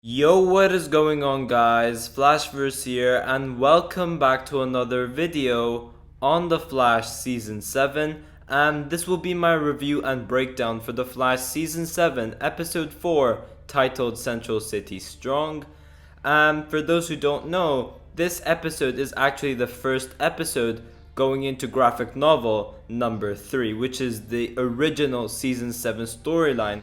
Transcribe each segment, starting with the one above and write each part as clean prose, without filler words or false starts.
Yo, what is going on, guys? Flashverse here, and welcome back to another video on The Flash Season 7. And this will be my review and breakdown for The Flash Season 7, Episode 4, titled Central City Strong. And for those who don't know, this episode is actually the first episode going into graphic novel number 3, which is the original season 7 storyline.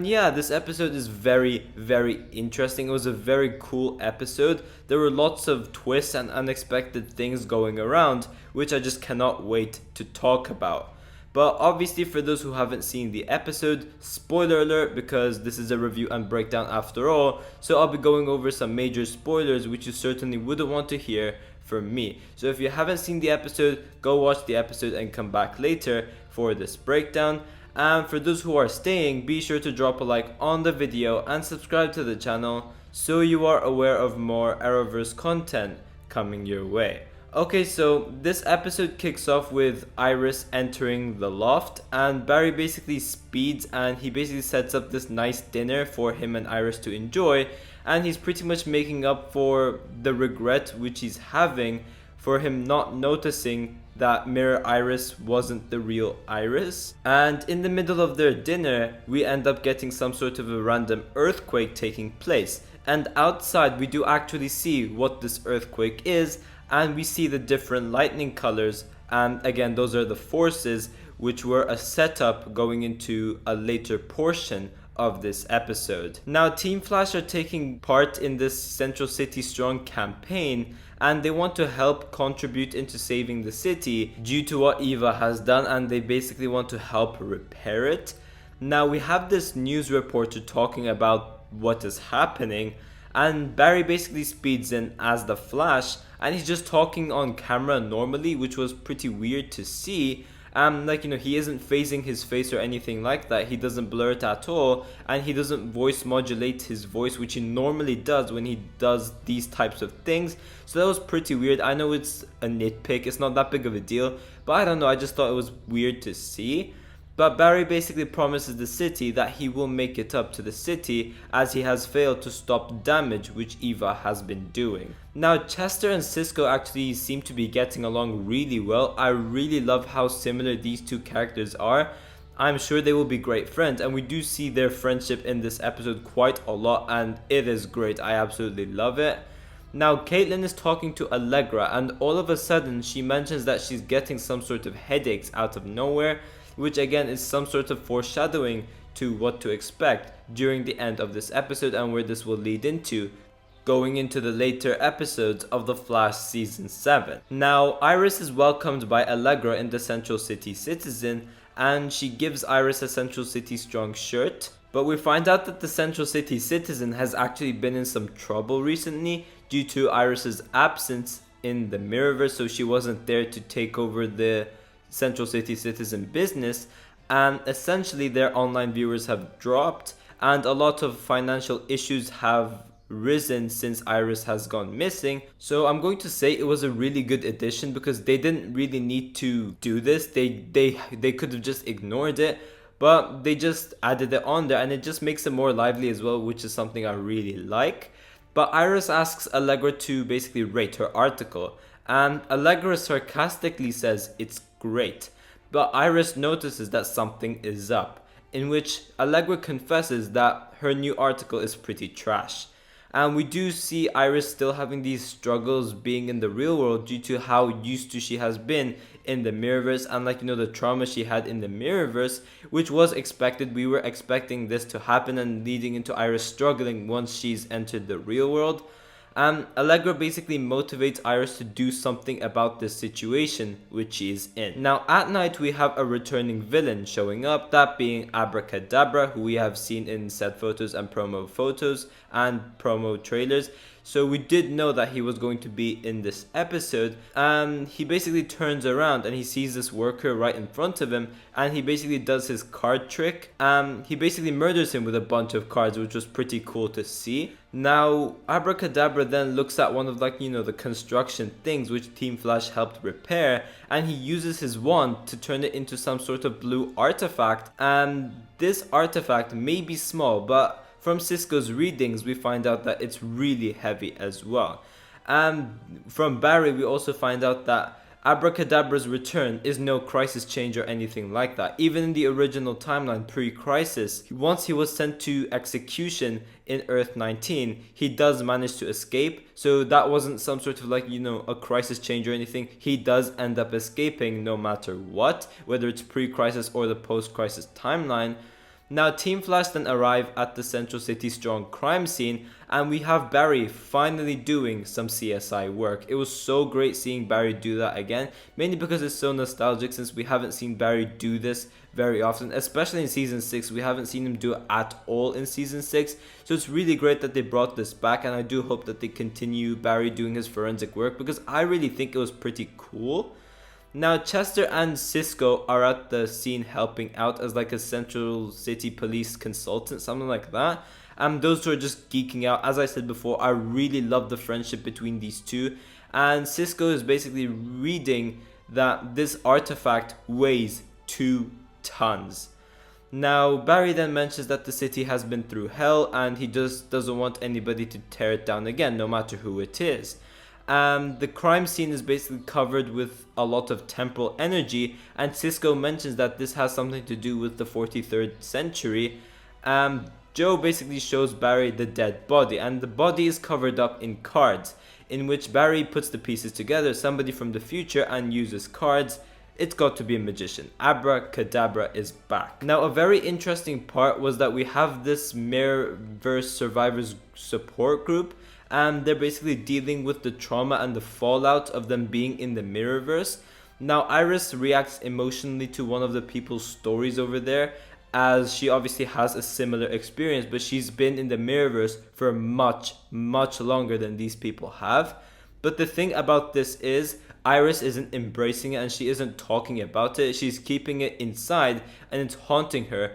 Yeah, this episode is very interesting. It was a very cool episode. There were lots of twists and unexpected things going around, which I just cannot wait to talk about. But obviously, for those who haven't seen the episode, spoiler alert, because this is a review and breakdown after all, so I'll be going over some major spoilers which you certainly wouldn't want to hear from me. So if you haven't seen the episode, go watch the episode and come back later for this breakdown. And for those who are staying, be sure to drop a like on the video and subscribe to the channel so you are aware of more Arrowverse content coming your way. Okay, so this episode kicks off with Iris entering the loft, and Barry basically speeds and he basically sets up this nice dinner for him and Iris to enjoy, and he's pretty much making up for the regret which he's having for him not noticing that Mirror Iris wasn't the real Iris. And in the middle of their dinner, we end up getting some sort of a random earthquake taking place, and outside we do actually see what this earthquake is, and we see the different lightning colors, and again those are the forces which were a setup going into a later portion of this episode. Now Team Flash are taking part in this Central City Strong campaign, and they want to help contribute into saving the city due to what Eva has done, and they basically want to help repair it. Now we have this news reporter talking about what is happening, and Barry basically speeds in as the Flash, and he's just talking on camera normally, which was pretty weird to see. He isn't phasing his face or anything like that. He doesn't blur it at all, and he doesn't voice modulate his voice, which he normally does when he does these types of things. So that was pretty weird. I know it's a nitpick, it's not that big of a deal, but I don't know, I just thought it was weird to see. But Barry basically promises the city that he will make it up to the city, as he has failed to stop damage which Eva has been doing. Now Chester and Cisco actually seem to be getting along really well. I really love how similar these two characters are. I'm sure they will be great friends, and we do see their friendship in this episode quite a lot, and it is great. I absolutely love it. Now Caitlin is talking to Allegra, and all of a sudden she mentions that she's getting some sort of headaches out of nowhere, which again is some sort of foreshadowing to what to expect during the end of this episode and where this will lead into going into the later episodes of The Flash Season 7. Now Iris is welcomed by Allegra in the Central City Citizen, and she gives Iris a Central City Strong shirt, but we find out that the Central City Citizen has actually been in some trouble recently due to Iris's absence in the Mirrorverse, so she wasn't there to take over the Central City Citizen business, and essentially their online viewers have dropped, and a lot of financial issues have risen since Iris has gone missing. So I'm going to say it was a really good addition, because they didn't really need to do this. They could have just ignored it, but they just added it on there, and it just makes it more lively as well, which is something I really like. But Iris asks Allegra to basically rate her article, and Allegra sarcastically says it's great. But Iris notices that something is up, in which Allegra confesses that her new article is pretty trash. And we do see Iris still having these struggles being in the real world due to how used to she has been in the Mirrorverse, and the trauma she had in the Mirrorverse, which was expected. We were expecting this to happen and leading into Iris struggling once she's entered the real world. Allegra basically motivates Iris to do something about this situation which she is in. Now at night we have a returning villain showing up, that being Abra Kadabra, who we have seen in set photos and promo trailers. So we did know that he was going to be in this episode, and he basically turns around and he sees this worker right in front of him, and he basically does his card trick. He basically murders him with a bunch of cards, which was pretty cool to see. Now Abracadabra then looks at one of the construction things which Team Flash helped repair, and he uses his wand to turn it into some sort of blue artifact. And this artifact may be small, but from Cisco's readings, we find out that it's really heavy as well. And from Barry, we also find out that Abracadabra's return is no crisis change or anything like that. Even in the original timeline pre-crisis, once he was sent to execution in Earth 19, he does manage to escape. So that wasn't some sort of like, a crisis change or anything. He does end up escaping no matter what, whether it's pre-crisis or the post-crisis timeline. Now, Team Flash then arrive at the Central City Strong crime scene, and we have Barry finally doing some CSI work. It was so great seeing Barry do that again, mainly because it's so nostalgic since we haven't seen Barry do this very often, especially in Season 6. We haven't seen him do it at all in Season 6, so it's really great that they brought this back, and I do hope that they continue Barry doing his forensic work because I really think it was pretty cool. Now, Chester and Cisco are at the scene helping out as like a Central City Police consultant, something like that. Those two are just geeking out. As I said before, I really love the friendship between these two. And Cisco is basically reading that this artifact weighs 2 tons. Now, Barry then mentions that the city has been through hell and he just doesn't want anybody to tear it down again, no matter who it is. The crime scene is basically covered with a lot of temporal energy, and Cisco mentions that this has something to do with the 43rd century. Joe basically shows Barry the dead body, and the body is covered up in cards, in which Barry puts the pieces together, somebody from the future, and uses cards. It's got to be a magician. Abra Kadabra is back. Now, a very interesting part was that we have this Mirrorverse Survivors support group, and they're basically dealing with the trauma and the fallout of them being in the Mirrorverse. Now, Iris reacts emotionally to one of the people's stories over there, as she obviously has a similar experience, but she's been in the Mirrorverse for much, much longer than these people have. But the thing about this is, Iris isn't embracing it and she isn't talking about it. She's keeping it inside and it's haunting her.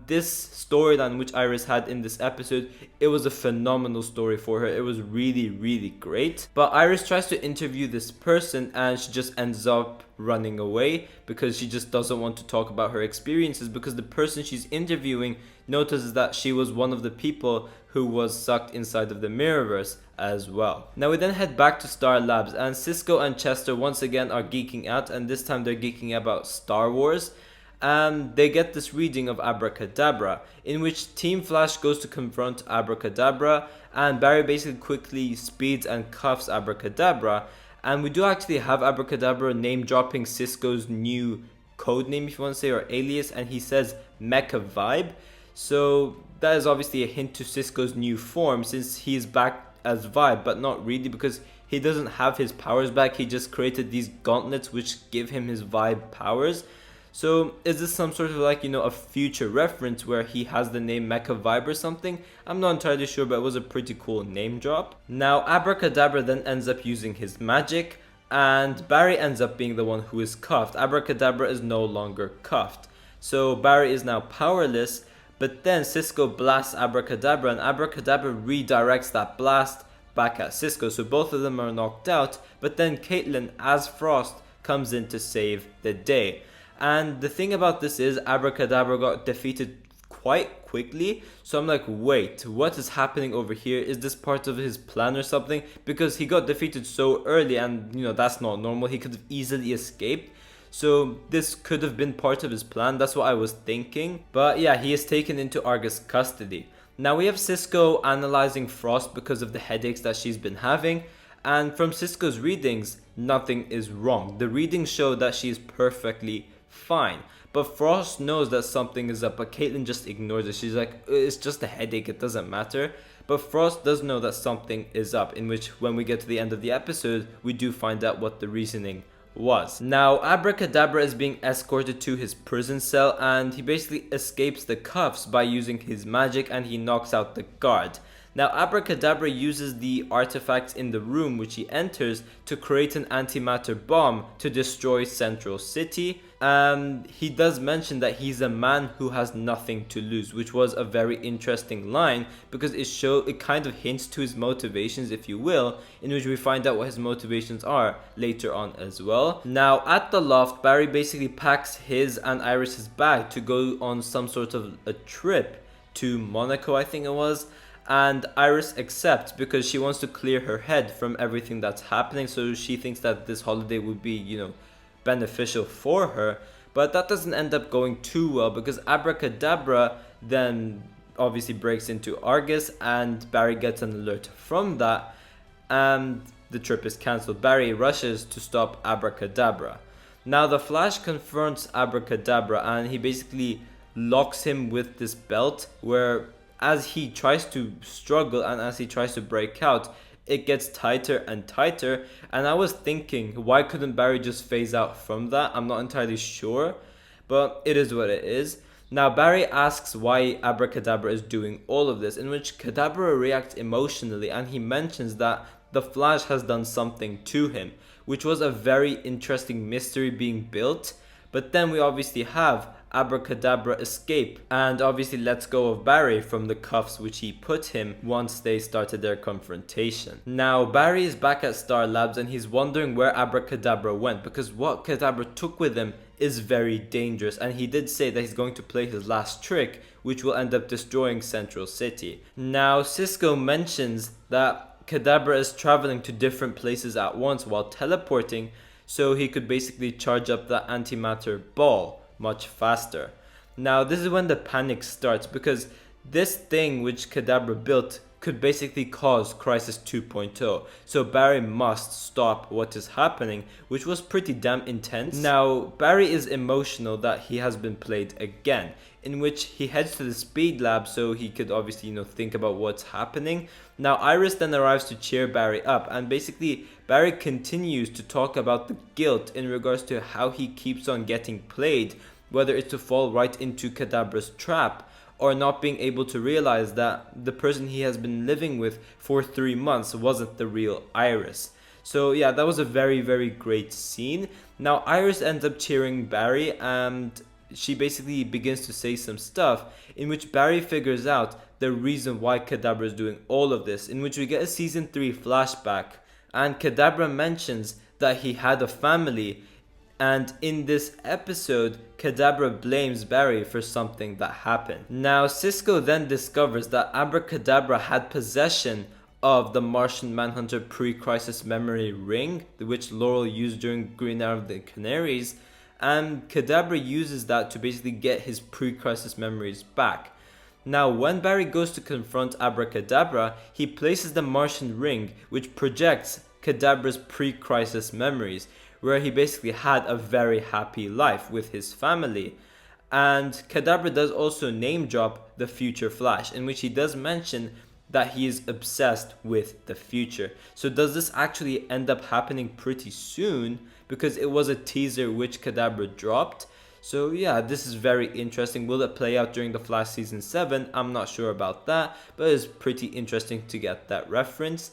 This storyline which Iris had in this episode, it was a phenomenal story for her. It was really, really great. But Iris tries to interview this person and she just ends up running away because she just doesn't want to talk about her experiences, because the person she's interviewing notices that she was one of the people who was sucked inside of the Mirrorverse as well. Now we then head back to Star Labs, and Cisco and Chester once again are geeking out, and this time they're geeking about Star Wars. They get this reading of Abracadabra, in which Team Flash goes to confront Abracadabra, and Barry basically quickly speeds and cuffs Abracadabra. And we do actually have Abracadabra name dropping Cisco's new code name, if you want to say, or alias, and he says Mecha Vibe. So that is obviously a hint to Cisco's new form, since he's back as Vibe, but not really, because he doesn't have his powers back. He just created these gauntlets which give him his Vibe powers. So is this some sort of like, a future reference where he has the name Mecha Vibe or something? I'm not entirely sure, but it was a pretty cool name drop. Now Abracadabra then ends up using his magic, and Barry ends up being the one who is cuffed. Abracadabra is no longer cuffed. So Barry is now powerless, but then Cisco blasts Abracadabra, and Abracadabra redirects that blast back at Cisco. So both of them are knocked out, but then Caitlin as Frost comes in to save the day. And the thing about this is Abracadabra got defeated quite quickly. So I'm like, wait, what is happening over here? Is this part of his plan or something? Because he got defeated so early, and that's not normal. He could have easily escaped. So this could have been part of his plan. That's what I was thinking. But yeah, he is taken into Argus custody. Now we have Cisco analyzing Frost because of the headaches that she's been having. And from Cisco's readings, nothing is wrong. The readings show that she is perfectly fine. But Frost knows that something is up, but Caitlin just ignores it. She's like, it's just a headache, it doesn't matter. But Frost does know that something is up, in which when we get to the end of the episode, we do find out what the reasoning was. Now Abracadabra is being escorted to his prison cell, and he basically escapes the cuffs by using his magic, and he knocks out the guard. Now Abracadabra uses the artifacts in the room which he enters to create an antimatter bomb to destroy Central City. He does mention that he's a man who has nothing to lose, which was a very interesting line, because it kind of hints to his motivations, if you will, in which we find out what his motivations are later on as well. Now at the loft, Barry basically packs his and Iris's bag to go on some sort of a trip to Monaco, I think it was. And Iris accepts because she wants to clear her head from everything that's happening. So she thinks that this holiday would be, beneficial for her. But that doesn't end up going too well because Abracadabra then obviously breaks into Argus and Barry gets an alert from that and the trip is cancelled. Barry rushes to stop Abracadabra. Now the Flash confronts Abracadabra and he basically locks him with this belt where as he tries to struggle and as he tries to break out, it gets tighter and tighter. And I was thinking, why couldn't Barry just phase out from that? I'm not entirely sure, but it is what it is. Now Barry asks why Abracadabra is doing all of this, in which Kadabra reacts emotionally and he mentions that the Flash has done something to him, which was a very interesting mystery being built. But then we obviously have Abracadabra escape and obviously lets go of Barry from the cuffs which he put him once they started their confrontation. Now Barry is back at Star Labs and he's wondering where Abracadabra went because what Kadabra took with him is very dangerous, and he did say that he's going to play his last trick which will end up destroying Central City. Now Cisco mentions that Kadabra is traveling to different places at once while teleporting so he could basically charge up the antimatter ball much faster. Now this is when the panic starts because this thing which Kadabra built could basically cause Crisis 2.0. So Barry must stop what is happening, which was pretty damn intense. Now Barry is emotional that he has been played again, in which he heads to the speed lab so he could obviously think about what's happening. Now Iris then arrives to cheer Barry up and basically Barry continues to talk about the guilt in regards to how he keeps on getting played, whether it's to fall right into Kadabra's trap or not being able to realize that the person he has been living with for 3 months wasn't the real Iris. So yeah, that was a very, very great scene. Now Iris ends up cheering Barry and she basically begins to say some stuff in which Barry figures out the reason why Kadabra is doing all of this, in which we get a season 3 flashback and Kadabra mentions that he had a family, and in this episode Kadabra blames Barry for something that happened. Now Cisco then discovers that Abracadabra had possession of the Martian Manhunter pre-crisis memory ring, which Laurel used during Green Arrow of the Canaries, and Kadabra uses that to basically get his pre-crisis memories back. Now when Barry goes to confront Abracadabra, he places the Martian ring which projects Kadabra's pre-crisis memories, where he basically had a very happy life with his family. And Kadabra does also name drop the future Flash, in which he does mention that he is obsessed with the future. So does this actually end up happening pretty soon? Because it was a teaser which Kadabra dropped. So yeah, this is very interesting. Will it play out during the Flash season 7? I'm not sure about that, but it's pretty interesting to get that reference.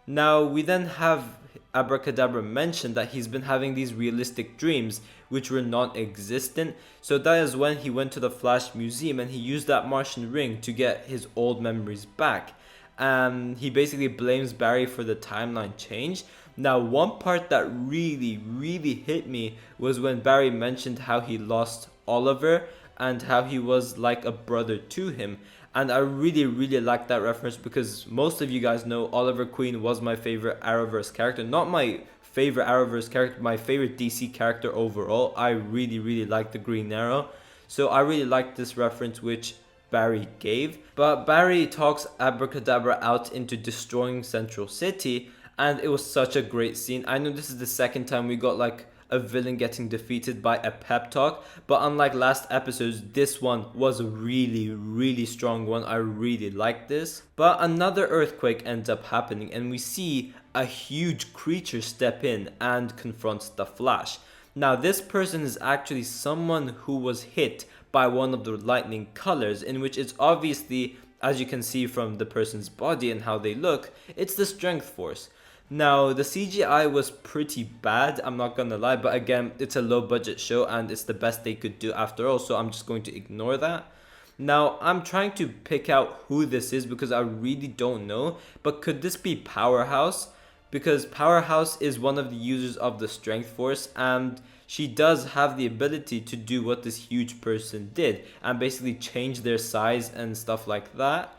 Now we then have Abracadabra mention that he's been having these realistic dreams which were non-existent. So that is when he went to the Flash Museum and he used that Martian ring to get his old memories back. And he basically blames Barry for the timeline change. Now one part that really hit me was when Barry mentioned how he lost Oliver and how he was like a brother to him. And I really like that reference because most of you guys know Oliver Queen was my favorite Arrowverse character. Not my favorite Arrowverse character, my favorite DC character overall. I really like the Green Arrow. So I really like this reference which Barry gave. But Barry talks Abracadabra out into destroying Central City, and it was such a great scene. I know this is the second time we got like a villain getting defeated by a pep talk, but unlike last episodes, this one was a really strong one. I really like this. But another earthquake ends up happening and we see a huge creature step in and confronts the Flash. Now this person is actually someone who was hit by one of the lightning colors, in which it's obviously, as you can see from the person's body and how they look, it's the Strength Force. Now, the CGI was pretty bad, I'm not gonna lie, but again, it's a low budget show and it's the best they could do after all, so I'm just going to ignore that. Now, I'm trying to pick out who this is because I really don't know, but could this be Powerhouse? Because Powerhouse is one of the users of the Strength Force and she does have the ability to do what this huge person did and basically change their size and stuff like that.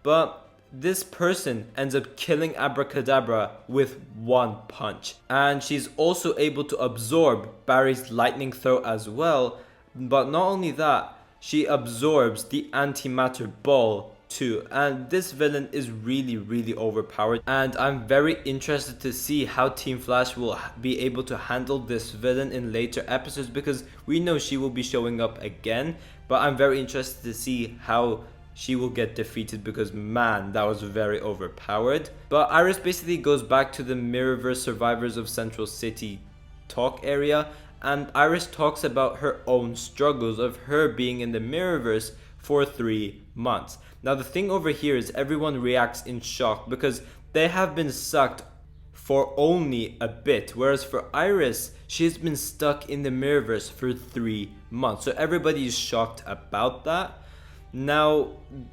But this person ends up killing Abracadabra with one punch. And she's also able to absorb Barry's lightning throw as well. But not only that, she absorbs the antimatter ball too. And this villain is really overpowered. And I'm very interested to see how Team Flash will be able to handle this villain in later episodes, because we know she will be showing up again. But I'm very interested to see how she will get defeated, because man, that was very overpowered. But Iris basically goes back to the Mirrorverse Survivors of Central City talk area, and Iris talks about her own struggles of her being in the Mirrorverse for 3 months. Now the thing over here is everyone reacts in shock because they have been sucked for only a bit, whereas for Iris, she's been stuck in the Mirrorverse for 3 months. So everybody is shocked about that. Now,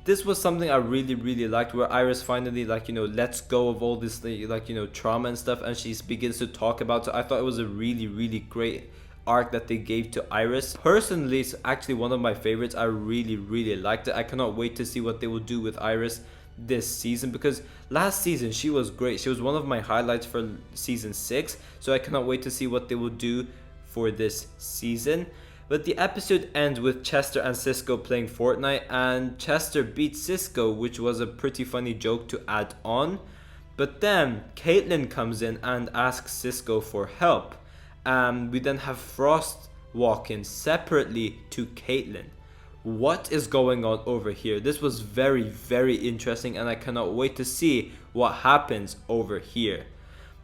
this was something I really liked, where Iris finally, like, lets go of all this, like, trauma and stuff, and she begins to talk about it. I thought it was a really great arc that they gave to Iris. Personally, it's actually one of my favorites. I really liked it. I cannot wait to see what they will do with Iris this season, because last season she was great. She was one of my highlights for season 6, so I cannot wait to see what they will do for this season. But the episode ends with Chester and Cisco playing Fortnite, and Chester beats Cisco, which was a pretty funny joke to add on. But then Caitlin comes in and asks Cisco for help. We then have Frost walk in separately to Caitlin. What is going on over here? This was very interesting, and I cannot wait to see what happens over here.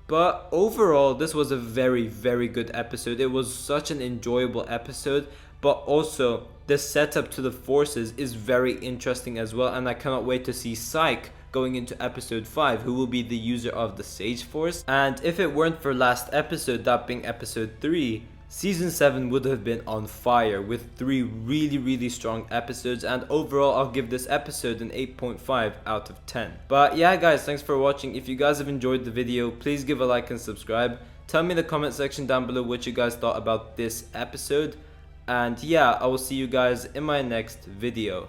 But overall, this was a very good episode. It was such an enjoyable episode, but also the setup to the forces is very interesting as well, and I cannot wait to see Psyche going into episode 5, who will be the user of the Sage Force. And if it weren't for last episode, that being episode 3, Season 7 would have been on fire with 3 really strong episodes, and overall I'll give this episode an 8.5 out of 10. But yeah guys, thanks for watching. If you guys have enjoyed the video, please give a like and subscribe. Tell me in the comment section down below what you guys thought about this episode. And yeah, I will see you guys in my next video.